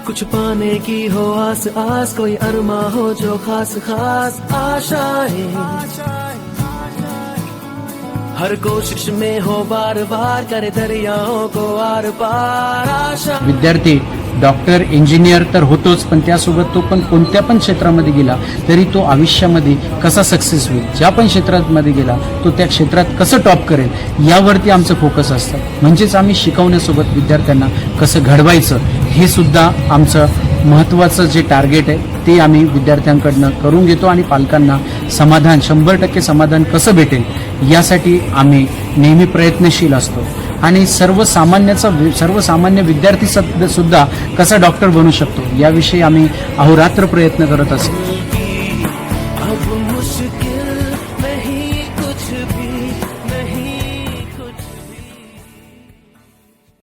कुछ पाने की हो आस आस, कोई अरमा हो जो खास खास आशाएं, हर कोशिश में हो बार बार, करे दरियाओं को आर पार आशा। विद्यार्थी डॉक्टर इंजिनियर तर होतोच, पण त्यासोबत तो पण कोणत्या पण क्षेत्रामध्ये गेला तरी तो आयुष्यामध्ये कसा सक्सेस होईल, ज्या पण क्षेत्रामध्ये गेला तो त्या क्षेत्रात कसं टॉप करेल यावरती आमचं फोकस असतं. म्हणजेच आम्ही शिकवण्यासोबत विद्यार्थ्यांना कसं घडवायचं हे सुद्धा आमचं महत्त्वाचं जे टार्गेट आहे ते आम्ही विद्यार्थ्यांकडनं करून घेतो. आणि पालकांना समाधान 100% समाधान कसं भेटेल यासाठी आम्ही नेहमी प्रयत्नशील असतो. आणि सर्वसामान्य विद्यार्थी सुद्धा कसा डॉक्टर बनू शकतो याविषयी आम्ही अहोरात्र प्रयत्न करत असतो.